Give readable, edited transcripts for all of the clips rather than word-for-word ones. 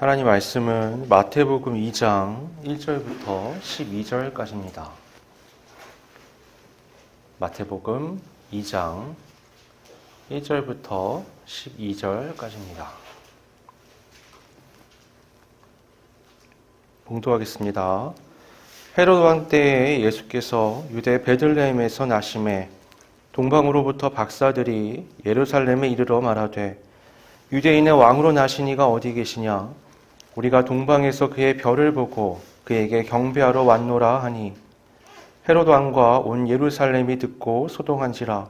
하나님 말씀은 마태복음 2장 1절부터 12절까지입니다. 마태복음 2장 1절부터 12절까지입니다. 봉독하겠습니다. 헤롯 왕 때에 예수께서 유대 베들레헴에서 나심에 동방으로부터 박사들이 예루살렘에 이르러 말하되 유대인의 왕으로 나신 이가 어디 계시냐? 우리가 동방에서 그의 별을 보고 그에게 경배하러 왔노라 하니 헤롯 왕과 온 예루살렘이 듣고 소동한지라.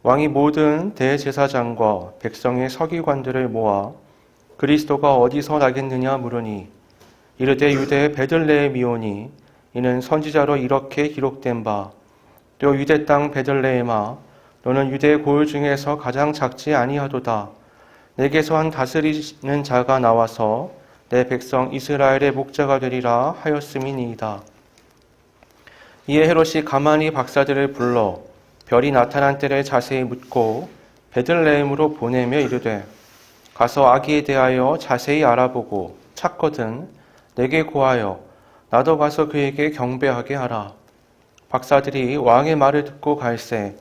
왕이 모든 대제사장과 백성의 서기관들을 모아 그리스도가 어디서 나겠느냐 물으니 이르되 유대 베들레헴이오니 이는 선지자로 이렇게 기록된 바 또 유대 땅 베들레헴아 너는 유대 고을 중에서 가장 작지 아니하도다. 내게서 한 다스리는 자가 나와서 내 백성 이스라엘의 목자가 되리라 하였음이니이다. 이에 헤롯이 가만히 박사들을 불러 별이 나타난 때를 자세히 묻고 베들레헴으로 보내며 이르되 가서 아기에 대하여 자세히 알아보고 찾거든 내게 고하여 나도 가서 그에게 경배하게 하라. 박사들이 왕의 말을 듣고 갈새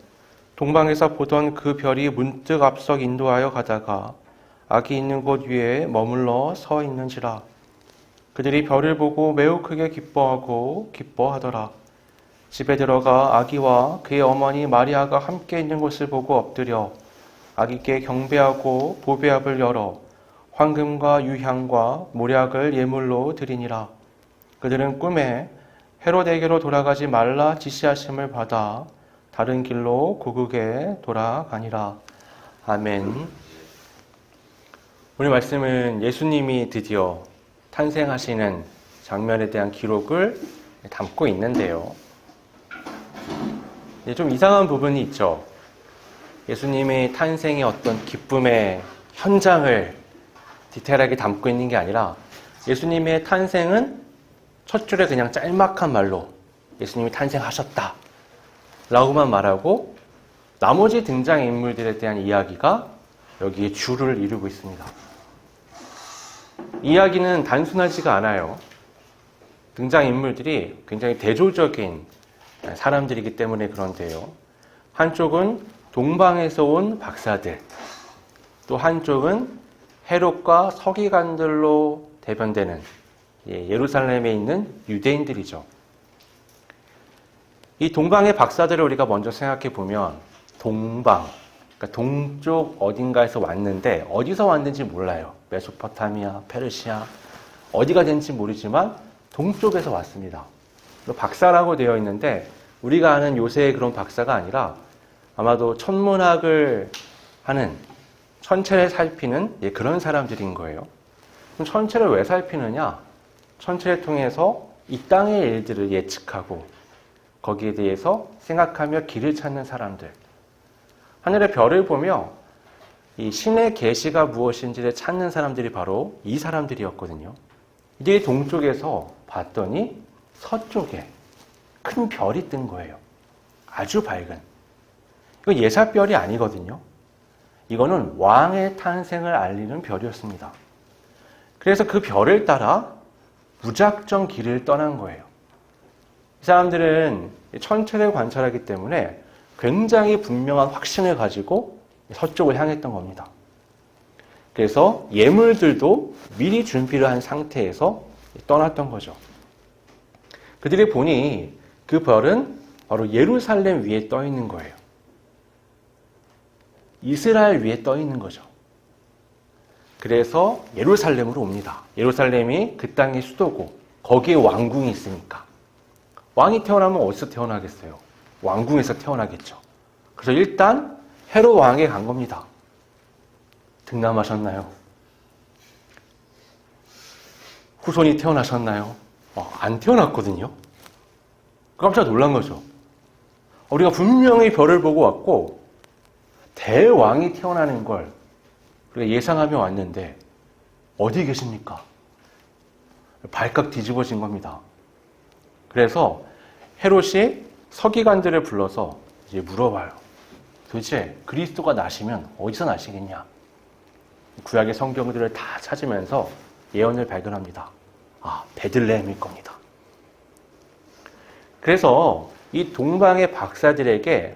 동방에서 보던 그 별이 문득 앞서 인도하여 가다가 아기 있는 곳 위에 머물러 서 있는지라. 그들이 별을 보고 매우 크게 기뻐하더라. 집에 들어가 아기와 그의 어머니 마리아가 함께 있는 것을 보고 엎드려 아기께 경배하고 보배압을 열어 황금과 유향과 모략을 예물로 드리니라. 그들은 꿈에 헤롯에게로 돌아가지 말라 지시하심을 받아 다른 길로 고국에 돌아가니라. 아멘. 오늘 말씀은 예수님이 드디어 탄생하시는 장면에 대한 기록을 담고 있는데요. 좀 이상한 부분이 있죠. 예수님의 탄생의 어떤 기쁨의 현장을 디테일하게 담고 있는 게 아니라 예수님의 탄생은 첫 줄에 그냥 짤막한 말로 예수님이 탄생하셨다 라고만 말하고 나머지 등장인물들에 대한 이야기가 여기에 줄을 이루고 있습니다. 이야기는 단순하지가 않아요. 등장인물들이 굉장히 대조적인 사람들이기 때문에 그런데요. 한쪽은 동방에서 온 박사들, 또 한쪽은 헤롯과 서기관들로 대변되는 예루살렘에 있는 유대인들이죠. 이 동방의 박사들을 우리가 먼저 생각해 보면 동방, 그러니까 동쪽 어딘가에서 왔는데 어디서 왔는지 몰라요. 메소포타미아, 페르시아, 어디가 된지 모르지만 동쪽에서 왔습니다. 박사라고 되어 있는데 우리가 아는 요새의 그런 박사가 아니라 아마도 천문학을 하는, 천체를 살피는 그런 사람들인 거예요. 그럼 천체를 왜 살피느냐? 천체를 통해서 이 땅의 일들을 예측하고 거기에 대해서 생각하며 길을 찾는 사람들. 하늘의 별을 보며 이 신의 계시가 무엇인지를 찾는 사람들이 바로 이 사람들이었거든요. 이제 동쪽에서 봤더니 서쪽에 큰 별이 뜬 거예요. 아주 밝은. 이거 예사별이 아니거든요. 이거는 왕의 탄생을 알리는 별이었습니다. 그래서 그 별을 따라 무작정 길을 떠난 거예요. 이 사람들은 천체를 관찰하기 때문에 굉장히 분명한 확신을 가지고 서쪽을 향했던 겁니다. 그래서 예물들도 미리 준비를 한 상태에서 떠났던 거죠. 그들이 보니 그 별은 바로 예루살렘 위에 떠 있는 거예요. 이스라엘 위에 떠 있는 거죠. 그래서 예루살렘으로 옵니다. 예루살렘이 그 땅의 수도고 거기에 왕궁이 있으니까. 왕이 태어나면 어디서 태어나겠어요? 왕궁에서 태어나겠죠. 그래서 일단 헤롯 왕에 간 겁니다. 등남하셨나요? 후손이 태어나셨나요? 안 태어났거든요. 깜짝 놀란 거죠. 우리가 분명히 별을 보고 왔고 대왕이 태어나는 걸 우리가 예상하며 왔는데 어디 계십니까? 발칵 뒤집어진 겁니다. 그래서 헤롯이 서기관들을 불러서 이제 물어봐요. 도대체 그리스도가 나시면 어디서 나시겠냐? 구약의 성경들을 다 찾으면서 예언을 발견합니다. 아, 베들레헴일 겁니다. 그래서 이 동방의 박사들에게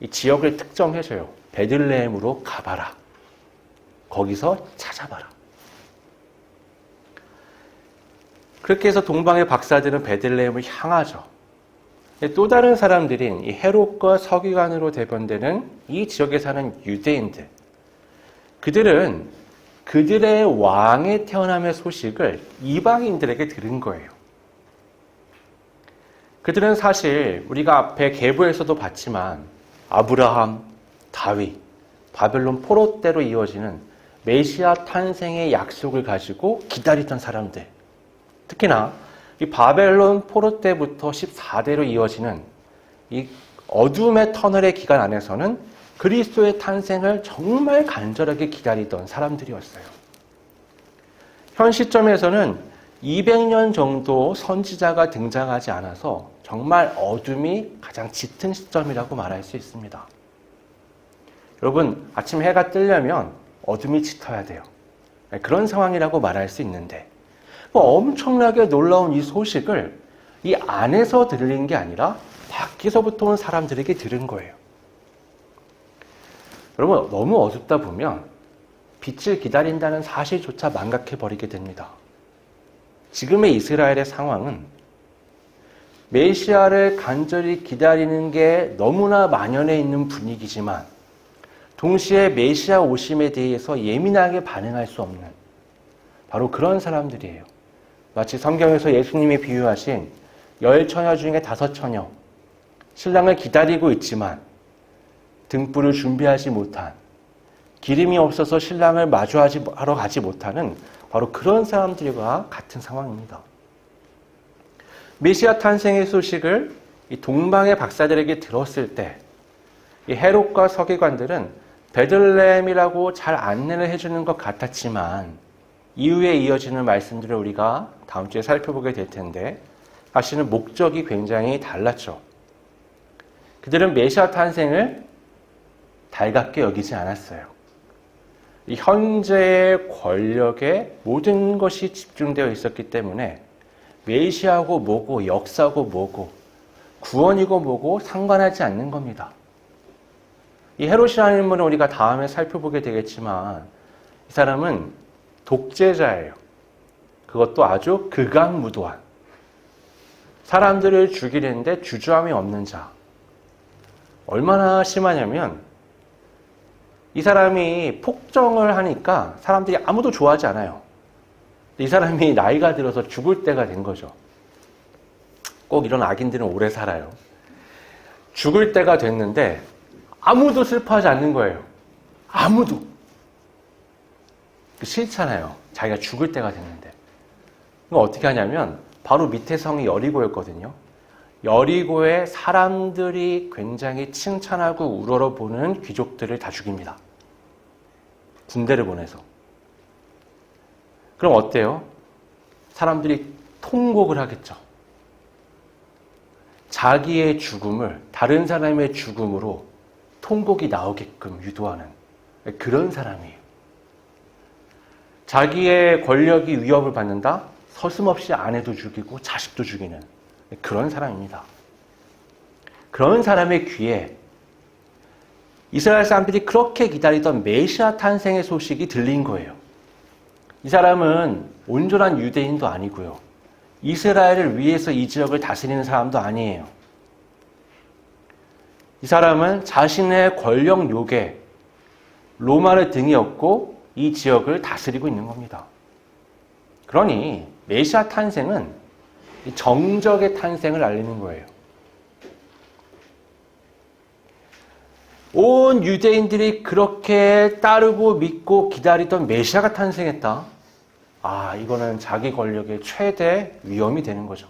이 지역을 특정해줘요. 베들레헴으로 가봐라. 거기서 찾아봐라. 그렇게 해서 동방의 박사들은 베들레헴을 향하죠. 또 다른 사람들인 이 헤롯과 서기관으로 대변되는 이 지역에 사는 유대인들, 그들은 그들의 왕의 태어남의 소식을 이방인들에게 들은 거예요. 그들은 사실 우리가 앞에 계보에서도 봤지만 아브라함, 다윗, 바벨론 포로 때로 이어지는 메시아 탄생의 약속을 가지고 기다리던 사람들, 특히나 이 바벨론 포로 때부터 14대로 이어지는 이 어둠의 터널의 기간 안에서는 그리스도의 탄생을 정말 간절하게 기다리던 사람들이었어요. 현 시점에서는 200년 정도 선지자가 등장하지 않아서 정말 어둠이 가장 짙은 시점이라고 말할 수 있습니다. 여러분, 아침 해가 뜨려면 어둠이 짙어야 돼요. 그런 상황이라고 말할 수 있는데 엄청나게 놀라운 이 소식을 이 안에서 들린 게 아니라 밖에서부터 온 사람들에게 들은 거예요. 여러분, 너무 어둡다 보면 빛을 기다린다는 사실조차 망각해버리게 됩니다. 지금의 이스라엘의 상황은 메시아를 간절히 기다리는 게 너무나 만연해 있는 분위기지만 동시에 메시아 오심에 대해서 예민하게 반응할 수 없는 바로 그런 사람들이에요. 마치 성경에서 예수님이 비유하신 10처녀 중에 5처녀, 신랑을 기다리고 있지만 등불을 준비하지 못한, 기름이 없어서 신랑을 마주하러 가지 못하는 바로 그런 사람들과 같은 상황입니다. 메시아 탄생의 소식을 이 동방의 박사들에게 들었을 때 이 헤롯과 서기관들은 베들레헴이라고 잘 안내를 해주는 것 같았지만 이후에 이어지는 말씀들을 우리가 다음 주에 살펴보게 될 텐데 사실은 목적이 굉장히 달랐죠. 그들은 메시아 탄생을 달갑게 여기지 않았어요. 이 현재의 권력에 모든 것이 집중되어 있었기 때문에 메시아고 뭐고 역사고 뭐고 구원이고 뭐고 상관하지 않는 겁니다. 이 헤롯이라는 인물은 우리가 다음에 살펴보게 되겠지만 이 사람은 독재자예요. 그것도 아주 극악무도한, 사람들을 죽이려는데 주저함이 없는 자. 얼마나 심하냐면 이 사람이 폭정을 하니까 사람들이 아무도 좋아하지 않아요. 이 사람이 나이가 들어서 죽을 때가 된 거죠. 꼭 이런 악인들은 오래 살아요. 죽을 때가 됐는데 아무도 슬퍼하지 않는 거예요. 아무도. 싫잖아요. 자기가 죽을 때가 됐는데. 그럼 어떻게 하냐면 바로 밑에 성이 여리고였거든요. 여리고에 사람들이 굉장히 칭찬하고 우러러보는 귀족들을 다 죽입니다. 군대를 보내서. 그럼 어때요? 사람들이 통곡을 하겠죠. 자기의 죽음을 다른 사람의 죽음으로 통곡이 나오게끔 유도하는 그런 사람이에요. 자기의 권력이 위협을 받는다? 서슴없이 아내도 죽이고 자식도 죽이는 그런 사람입니다. 그런 사람의 귀에 이스라엘 사람들이 그렇게 기다리던 메시아 탄생의 소식이 들린 거예요. 이 사람은 온전한 유대인도 아니고요. 이스라엘을 위해서 이 지역을 다스리는 사람도 아니에요. 이 사람은 자신의 권력 욕에 로마를 등에 업고 이 지역을 다스리고 있는 겁니다. 그러니 메시아 탄생은 정적의 탄생을 알리는 거예요. 온 유대인들이 그렇게 따르고 믿고 기다리던 메시아가 탄생했다. 아, 이거는 자기 권력의 최대 위험이 되는 거죠.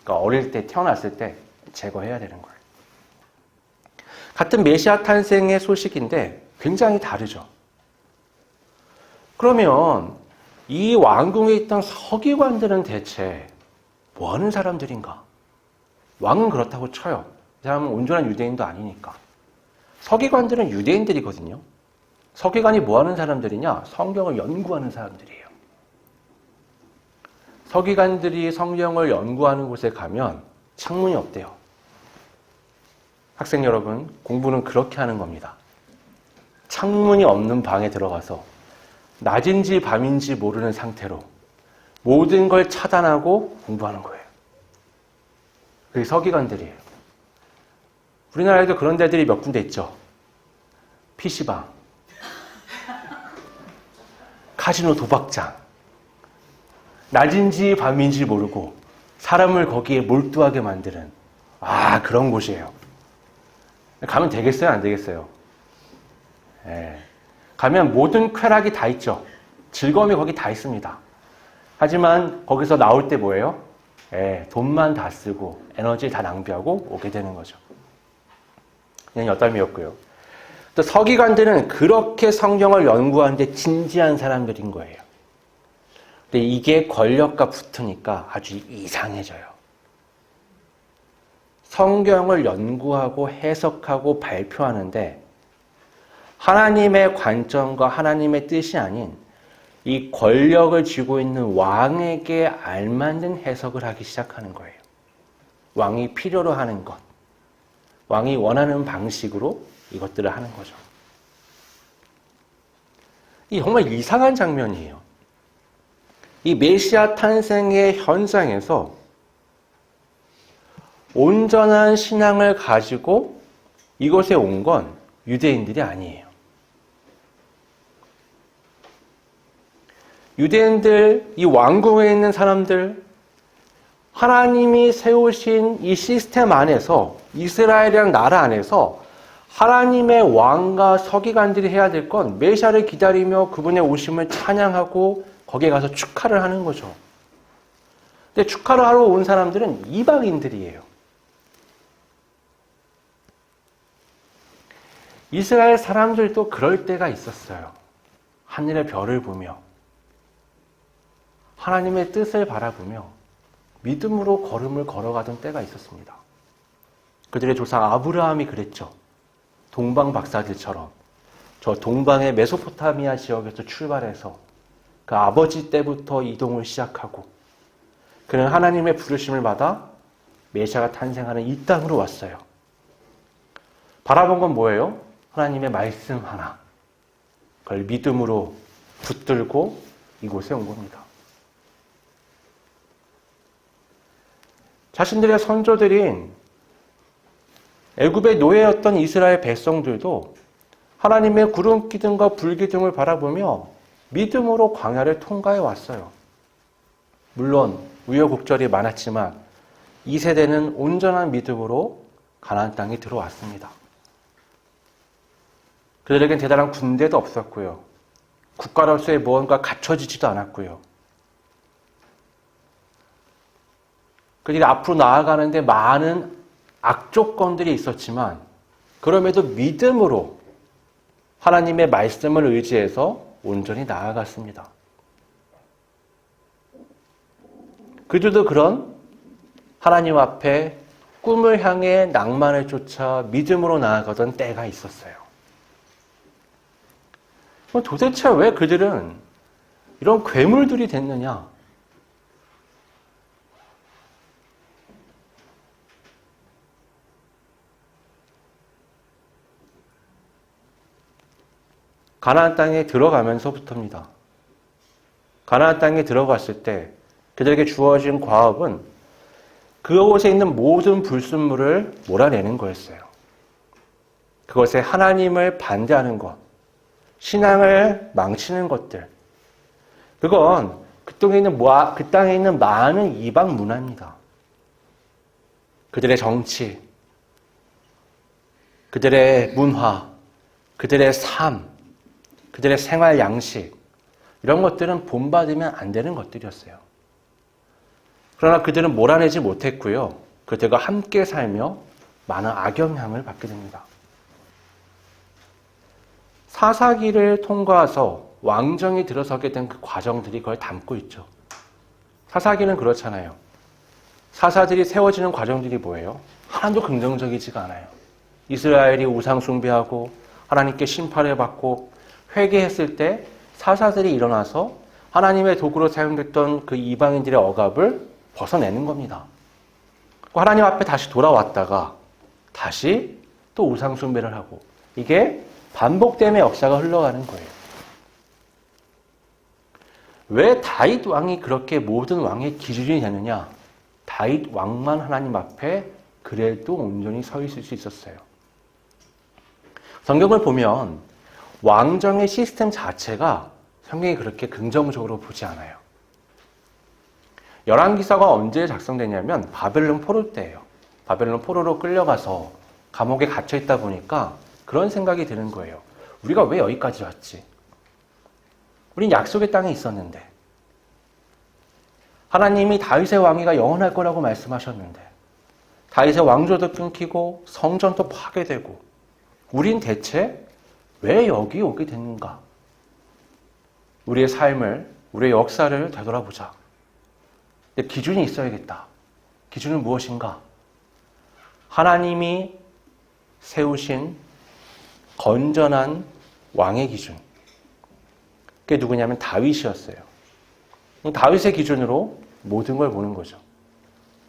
그러니까 어릴 때 태어났을 때 제거해야 되는 거예요. 같은 메시아 탄생의 소식인데 굉장히 다르죠. 그러면 이 왕궁에 있던 서기관들은 대체 뭐 하는 사람들인가? 왕은 그렇다고 쳐요. 이 사람은 온전한 유대인도 아니니까. 서기관들은 유대인들이거든요. 서기관이 뭐 하는 사람들이냐? 성경을 연구하는 사람들이에요. 서기관들이 성경을 연구하는 곳에 가면 창문이 없대요. 학생 여러분, 공부는 그렇게 하는 겁니다. 창문이 없는 방에 들어가서 낮인지 밤인지 모르는 상태로 모든 걸 차단하고 공부하는 거예요. 그게 서기관들이에요. 우리나라에도 그런 데들이 몇 군데 있죠. PC방, 카지노 도박장, 낮인지 밤인지 모르고 사람을 거기에 몰두하게 만드는 그런 곳이에요. 가면 되겠어요? 안 되겠어요? 가면 모든 쾌락이 다 있죠. 즐거움이 거기 다 있습니다. 하지만 거기서 나올 때 뭐예요? 돈만 다 쓰고 에너지 다 낭비하고 오게 되는 거죠. 그냥 엿담이었고요. 또 서기관들은 그렇게 성경을 연구하는데 진지한 사람들인 거예요. 근데 이게 권력과 붙으니까 아주 이상해져요. 성경을 연구하고 해석하고 발표하는데 하나님의 관점과 하나님의 뜻이 아닌 이 권력을 쥐고 있는 왕에게 알맞는 해석을 하기 시작하는 거예요. 왕이 필요로 하는 것, 왕이 원하는 방식으로 이것들을 하는 거죠. 이 정말 이상한 장면이에요. 이 메시아 탄생의 현상에서 온전한 신앙을 가지고 이곳에 온 건 유대인들이 아니에요. 유대인들, 이 왕궁에 있는 사람들, 하나님이 세우신 이 시스템 안에서, 이스라엘이라는 나라 안에서 하나님의 왕과 서기관들이 해야 될 건 메시아를 기다리며 그분의 오심을 찬양하고 거기에 가서 축하를 하는 거죠. 근데 축하를 하러 온 사람들은 이방인들이에요. 이스라엘 사람들도 그럴 때가 있었어요. 하늘의 별을 보며 하나님의 뜻을 바라보며 믿음으로 걸음을 걸어가던 때가 있었습니다. 그들의 조상 아브라함이 그랬죠. 동방 박사들처럼 저 동방의 메소포타미아 지역에서 출발해서 그 아버지 때부터 이동을 시작하고 그는 하나님의 부르심을 받아 메시아가 탄생하는 이 땅으로 왔어요. 바라본 건 뭐예요? 하나님의 말씀 하나. 그걸 믿음으로 붙들고 이곳에 온 겁니다. 자신들의 선조들인 애굽의 노예였던 이스라엘 백성들도 하나님의 구름 기둥과 불 기둥을 바라보며 믿음으로 광야를 통과해 왔어요. 물론 우여곡절이 많았지만 이 세대는 온전한 믿음으로 가나안 땅에 들어왔습니다. 그들에겐 대단한 군대도 없었고요. 국가로서의 무언가 갖춰지지도 않았고요. 그들이 앞으로 나아가는데 많은 악조건들이 있었지만 그럼에도 믿음으로 하나님의 말씀을 의지해서 온전히 나아갔습니다. 그들도 그런 하나님 앞에 꿈을 향해 낭만을 쫓아 믿음으로 나아가던 때가 있었어요. 도대체 왜 그들은 이런 괴물들이 됐느냐? 가나안 땅에 들어가면서부터입니다. 가나안 땅에 들어갔을 때 그들에게 주어진 과업은 그곳에 있는 모든 불순물을 몰아내는 거였어요. 그것에 하나님을 반대하는 것, 신앙을 망치는 것들, 그건 그 땅에 있는 많은 이방 문화입니다. 그들의 정치, 그들의 문화, 그들의 삶, 그들의 생활 양식, 이런 것들은 본받으면 안 되는 것들이었어요. 그러나 그들은 몰아내지 못했고요. 그들과 함께 살며 많은 악영향을 받게 됩니다. 사사기를 통과해서 왕정이 들어서게 된 그 과정들이 그걸 담고 있죠. 사사기는 그렇잖아요. 사사들이 세워지는 과정들이 뭐예요? 하나도 긍정적이지가 않아요. 이스라엘이 우상 숭배하고 하나님께 심판을 받고 회개했을 때 사사들이 일어나서 하나님의 도구로 사용됐던 그 이방인들의 억압을 벗어내는 겁니다. 하나님 앞에 다시 돌아왔다가 다시 또 우상 숭배를 하고, 이게 반복됨의 역사가 흘러가는 거예요. 왜 다윗 왕이 그렇게 모든 왕의 기준이 되느냐? 다윗 왕만 하나님 앞에 그래도 온전히 서 있을 수 있었어요. 성경을 보면 왕정의 시스템 자체가 성경이 그렇게 긍정적으로 보지 않아요. 열왕기서가 언제 작성되냐면 바벨론 포로 때예요. 바벨론 포로로 끌려가서 감옥에 갇혀 있다 보니까 그런 생각이 드는 거예요. 우리가 왜 여기까지 왔지? 우린 약속의 땅에 있었는데, 하나님이 다윗의 왕위가 영원할 거라고 말씀하셨는데, 다윗의 왕조도 끊기고 성전도 파괴되고, 우린 대체 왜 여기 오게 됐는가? 우리의 삶을, 우리의 역사를 되돌아보자. 기준이 있어야겠다. 기준은 무엇인가? 하나님이 세우신 건전한 왕의 기준. 그게 누구냐면 다윗이었어요. 다윗의 기준으로 모든 걸 보는 거죠.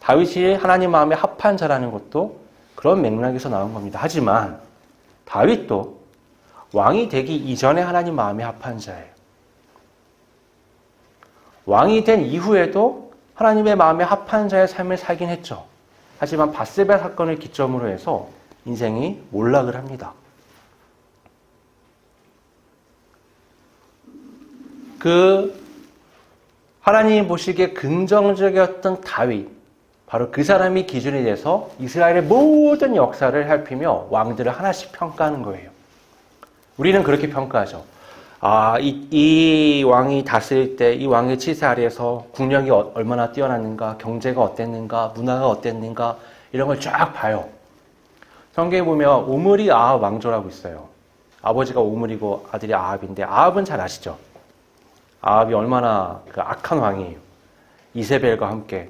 다윗이 하나님 마음에 합한 자라는 것도 그런 맥락에서 나온 겁니다. 하지만 다윗도 왕이 되기 이전에 하나님 마음에 합한 자예요. 왕이 된 이후에도 하나님의 마음에 합한 자의 삶을 살긴 했죠. 하지만 밧세바 사건을 기점으로 해서 인생이 몰락을 합니다. 하나님 보시기에 긍정적이었던 다윗, 바로 그 사람이 기준이 돼서 이스라엘의 모든 역사를 살피며 왕들을 하나씩 평가하는 거예요. 우리는 그렇게 평가하죠. 이 왕이 다스릴 때 이 왕의 치세 아래에서 국력이 얼마나 뛰어났는가, 경제가 어땠는가, 문화가 어땠는가, 이런 걸 쫙 봐요. 성경에 보면 오므리 아합 왕조라고 있어요. 아버지가 오므리고 아들이 아합인데, 아합은 잘 아시죠? 아합이 얼마나 악한 왕이에요. 이세벨과 함께.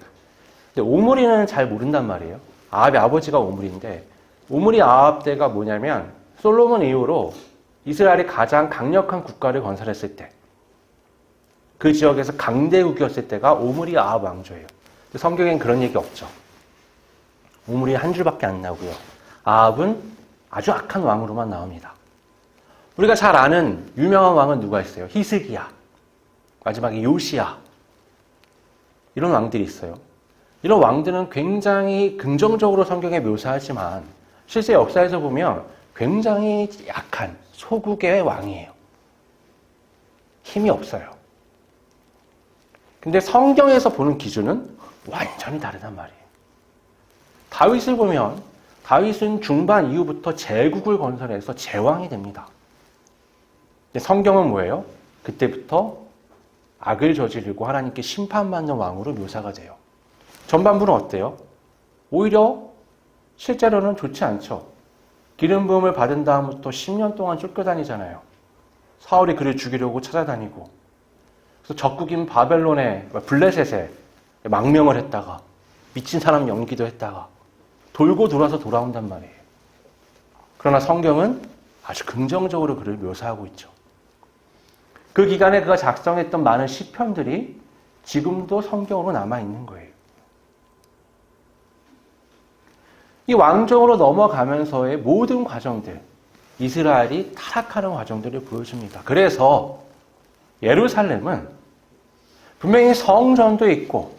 근데 오므리는 잘 모른단 말이에요. 아합의 아버지가 오므리인데, 오므리 아합 때가 뭐냐면 솔로몬 이후로 이스라엘이 가장 강력한 국가를 건설했을 때, 그 지역에서 강대국이었을 때가 오므리 아합 왕조예요. 성경엔 그런 얘기 없죠. 오므리 한 줄밖에 안 나오고요. 아합은 아주 악한 왕으로만 나옵니다. 우리가 잘 아는 유명한 왕은 누가 있어요? 히스기야, 마지막에 요시야, 이런 왕들이 있어요. 이런 왕들은 굉장히 긍정적으로 성경에 묘사하지만 실제 역사에서 보면 굉장히 약한 소국의 왕이에요. 힘이 없어요. 근데 성경에서 보는 기준은 완전히 다르단 말이에요. 다윗을 보면 다윗은 중반 이후부터 제국을 건설해서 제왕이 됩니다. 근데 성경은 뭐예요? 그때부터 악을 저지르고 하나님께 심판받는 왕으로 묘사가 돼요. 전반부는 어때요? 오히려 실제로는 좋지 않죠. 기름 부음을 받은 다음부터 10년 동안 쫓겨다니잖아요. 사울이 그를 죽이려고 찾아다니고, 그래서 적국인 바벨론의 블레셋에 망명을 했다가 미친 사람 연기도 했다가 돌고 돌아서 돌아온단 말이에요. 그러나 성경은 아주 긍정적으로 그를 묘사하고 있죠. 그 기간에 그가 작성했던 많은 시편들이 지금도 성경으로 남아있는 거예요. 이 왕정으로 넘어가면서의 모든 과정들, 이스라엘이 타락하는 과정들을 보여줍니다. 그래서 예루살렘은 분명히 성전도 있고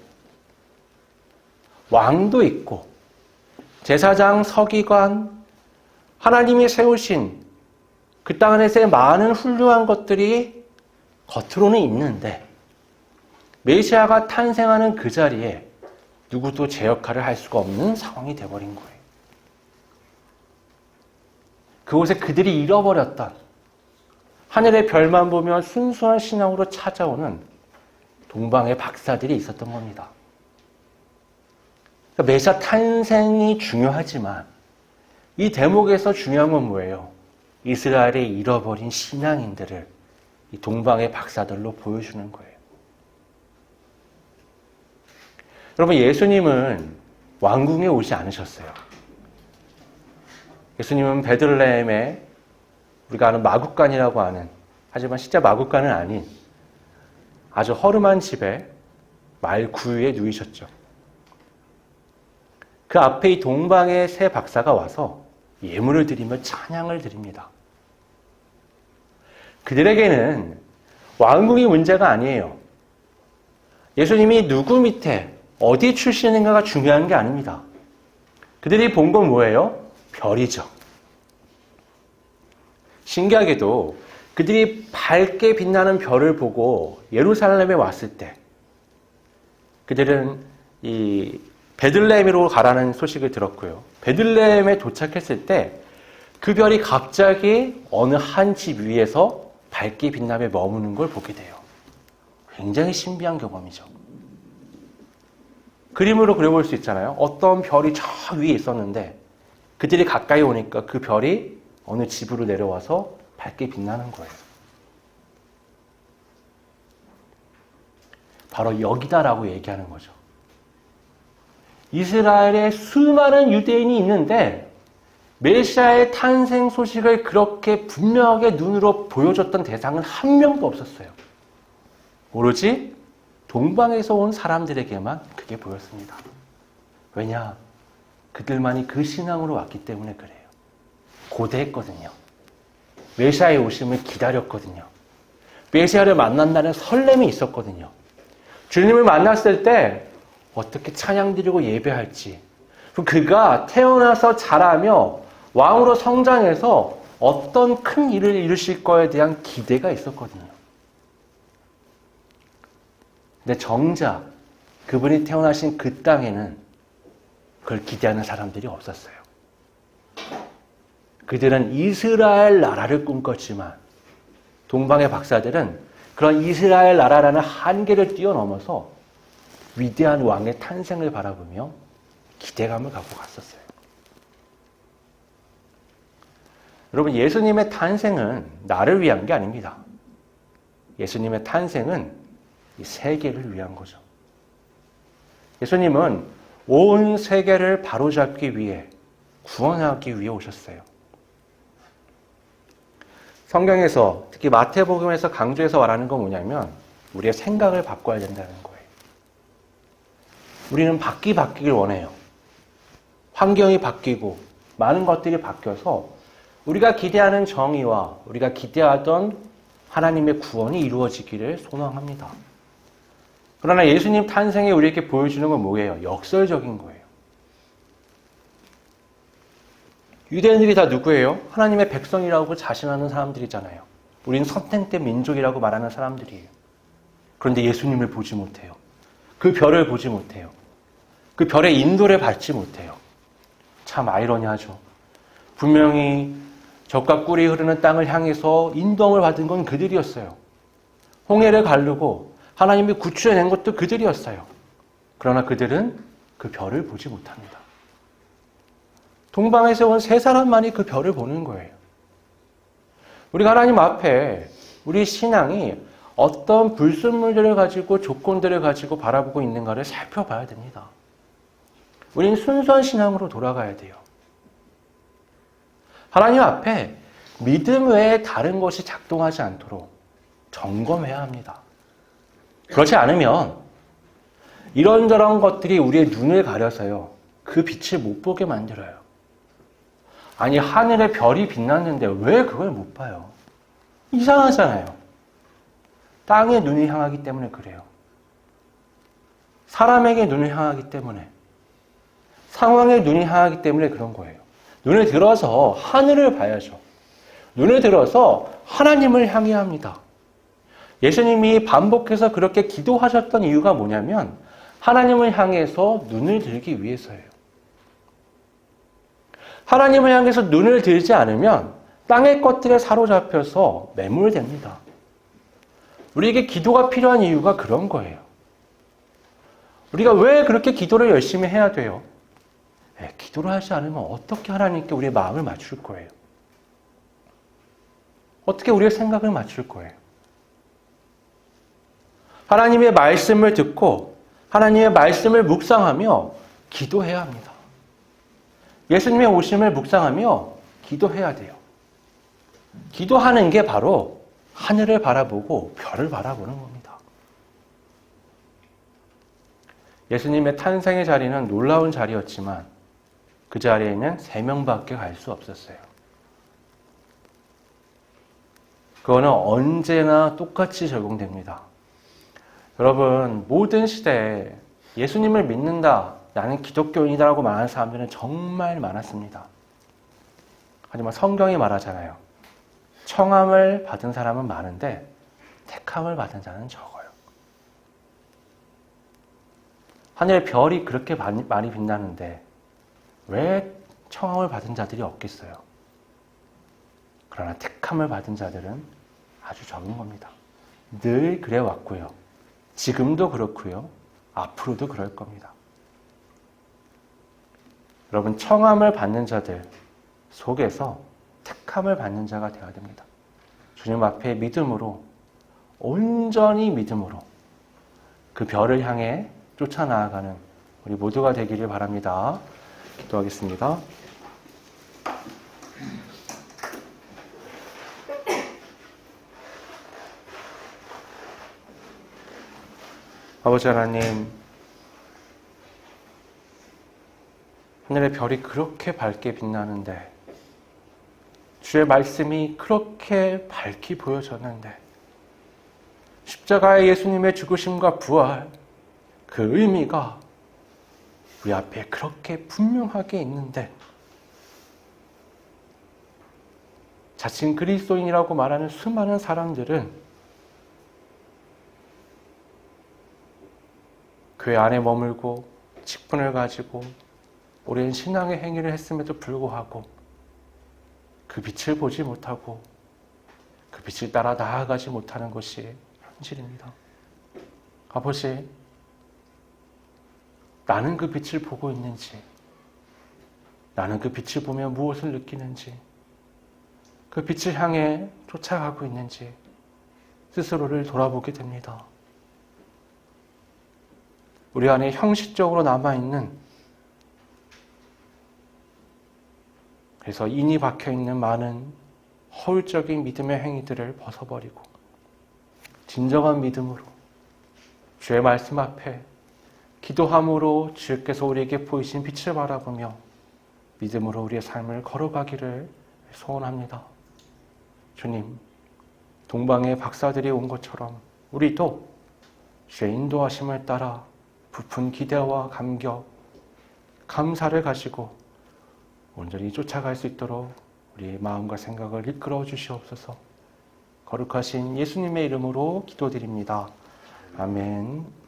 왕도 있고 제사장, 서기관, 하나님이 세우신 그 땅 안에서의 많은 훌륭한 것들이 겉으로는 있는데, 메시아가 탄생하는 그 자리에 누구도 제 역할을 할 수가 없는 상황이 되어버린 거예요. 그곳에 그들이 잃어버렸던, 하늘의 별만 보면 순수한 신앙으로 찾아오는 동방의 박사들이 있었던 겁니다. 그러니까 메시아 탄생이 중요하지만 이 대목에서 중요한 건 뭐예요? 이스라엘의 잃어버린 신앙인들을 이 동방의 박사들로 보여주는 거예요. 여러분, 예수님은 왕궁에 오지 않으셨어요. 예수님은 베들레헴에 우리가 아는 마국간이라고 하는, 하지만 진짜 마국간은 아닌 아주 허름한 집에 마을 구유에 누이셨죠. 그 앞에 이 동방의 세 박사가 와서 예물을 드리며 찬양을 드립니다. 그들에게는 왕궁이 문제가 아니에요. 예수님이 누구 밑에 어디 출신인가가 중요한 게 아닙니다. 그들이 본 건 뭐예요? 별이죠. 신기하게도 그들이 밝게 빛나는 별을 보고 예루살렘에 왔을 때 그들은 이 베들레헴으로 가라는 소식을 들었고요. 베들레헴에 도착했을 때 그 별이 갑자기 어느 한 집 위에서 밝게 빛나며 머무는 걸 보게 돼요. 굉장히 신비한 경험이죠. 그림으로 그려볼 수 있잖아요. 어떤 별이 저 위에 있었는데 그들이 가까이 오니까 그 별이 어느 집으로 내려와서 밝게 빛나는 거예요. 바로 여기다라고 얘기하는 거죠. 이스라엘에 수많은 유대인이 있는데 메시아의 탄생 소식을 그렇게 분명하게 눈으로 보여줬던 대상은 한 명도 없었어요. 오로지 동방에서 온 사람들에게만 그게 보였습니다. 왜냐? 그들만이 그 신앙으로 왔기 때문에 그래요. 고대했거든요. 메시아의 오심을 기다렸거든요. 메시아를 만난다는 설렘이 있었거든요. 주님을 만났을 때 어떻게 찬양 드리고 예배할지, 그가 태어나서 자라며 왕으로 성장해서 어떤 큰 일을 이루실 거에 대한 기대가 있었거든요. 근데 정작 그분이 태어나신 그 땅에는 그걸 기대하는 사람들이 없었어요. 그들은 이스라엘 나라를 꿈꿨지만 동방의 박사들은 그런 이스라엘 나라라는 한계를 뛰어넘어서 위대한 왕의 탄생을 바라보며 기대감을 갖고 갔었어요. 여러분, 예수님의 탄생은 나를 위한 게 아닙니다. 예수님의 탄생은 이 세계를 위한 거죠. 예수님은 온 세계를 바로잡기 위해, 구원하기 위해 오셨어요. 성경에서, 특히 마태복음에서 강조해서 말하는 건 뭐냐면 우리의 생각을 바꿔야 된다는 거예요. 우리는 바뀌길 원해요. 환경이 바뀌고 많은 것들이 바뀌어서 우리가 기대하는 정의와 우리가 기대하던 하나님의 구원이 이루어지기를 소망합니다. 그러나 예수님 탄생에 우리에게 보여주는 건 뭐예요? 역설적인 거예요. 유대인들이 다 누구예요? 하나님의 백성이라고 자신하는 사람들이잖아요. 우리는 선택된 민족이라고 말하는 사람들이에요. 그런데 예수님을 보지 못해요. 그 별을 보지 못해요. 그 별의 인도를 받지 못해요. 참 아이러니하죠. 분명히 젖과 꿀이 흐르는 땅을 향해서 인도함을 받은 건 그들이었어요. 홍해를 가르고 하나님이 구출해낸 것도 그들이었어요. 그러나 그들은 그 별을 보지 못합니다. 동방에서 온 세 사람만이 그 별을 보는 거예요. 우리가 하나님 앞에 우리 신앙이 어떤 불순물들을 가지고 조건들을 가지고 바라보고 있는가를 살펴봐야 됩니다. 우리는 순수한 신앙으로 돌아가야 돼요. 하나님 앞에 믿음 외에 다른 것이 작동하지 않도록 점검해야 합니다. 그렇지 않으면 이런저런 것들이 우리의 눈을 가려서요, 그 빛을 못 보게 만들어요. 아니, 하늘에 별이 빛났는데 왜 그걸 못 봐요? 이상하잖아요. 땅에 눈이 향하기 때문에 그래요. 사람에게 눈을 향하기 때문에, 상황에 눈이 향하기 때문에 그런 거예요. 눈을 들어서 하늘을 봐야죠. 눈을 들어서 하나님을 향해야 합니다. 예수님이 반복해서 그렇게 기도하셨던 이유가 뭐냐면 하나님을 향해서 눈을 들기 위해서예요. 하나님을 향해서 눈을 들지 않으면 땅의 것들에 사로잡혀서 매몰됩니다. 우리에게 기도가 필요한 이유가 그런 거예요. 우리가 왜 그렇게 기도를 열심히 해야 돼요? 기도를 하지 않으면 어떻게 하나님께 우리의 마음을 맞출 거예요? 어떻게 우리의 생각을 맞출 거예요? 하나님의 말씀을 듣고 하나님의 말씀을 묵상하며 기도해야 합니다. 예수님의 오심을 묵상하며 기도해야 돼요. 기도하는 게 바로 하늘을 바라보고 별을 바라보는 겁니다. 예수님의 탄생의 자리는 놀라운 자리였지만 그 자리에는 3명밖에 갈 수 없었어요. 그거는 언제나 똑같이 적용됩니다. 여러분, 모든 시대에 예수님을 믿는다, 나는 기독교인이다라고 말하는 사람들은 정말 많았습니다. 하지만 성경이 말하잖아요. 청함을 받은 사람은 많은데 택함을 받은 자는 적어요. 하늘의 별이 그렇게 많이 빛나는데 왜 청함을 받은 자들이 없겠어요? 그러나 택함을 받은 자들은 아주 적은 겁니다. 늘 그래 왔고요. 지금도 그렇고요. 앞으로도 그럴 겁니다. 여러분, 청함을 받는 자들 속에서 택함을 받는 자가 되어야 됩니다. 주님 앞에 믿음으로, 온전히 믿음으로 그 별을 향해 쫓아나아가는 우리 모두가 되기를 바랍니다. 기도하겠습니다. 아버지 하나님, 하늘의 별이 그렇게 밝게 빛나는데, 주의 말씀이 그렇게 밝게 보여졌는데, 십자가의 예수님의 죽으심과 부활, 그 의미가 우리 앞에 그렇게 분명하게 있는데, 자칭 그리스도인이라고 말하는 수많은 사람들은 교회 안에 머물고 직분을 가지고 오랜 신앙의 행위를 했음에도 불구하고 그 빛을 보지 못하고 그 빛을 따라 나아가지 못하는 것이 현실입니다. 아버지, 나는 그 빛을 보고 있는지, 나는 그 빛을 보며 무엇을 느끼는지, 그 빛을 향해 쫓아가고 있는지 스스로를 돌아보게 됩니다. 우리 안에 형식적으로 남아있는, 그래서 인이 박혀있는 많은 허울적인 믿음의 행위들을 벗어버리고 진정한 믿음으로 주의 말씀 앞에 기도함으로 주께서 우리에게 보이신 빛을 바라보며 믿음으로 우리의 삶을 걸어가기를 소원합니다. 주님, 동방의 박사들이 온 것처럼 우리도 주의 인도하심을 따라 부푼 기대와 감격, 감사를 가지고 온전히 쫓아갈 수 있도록 우리의 마음과 생각을 이끌어 주시옵소서. 거룩하신 예수님의 이름으로 기도드립니다. 아멘.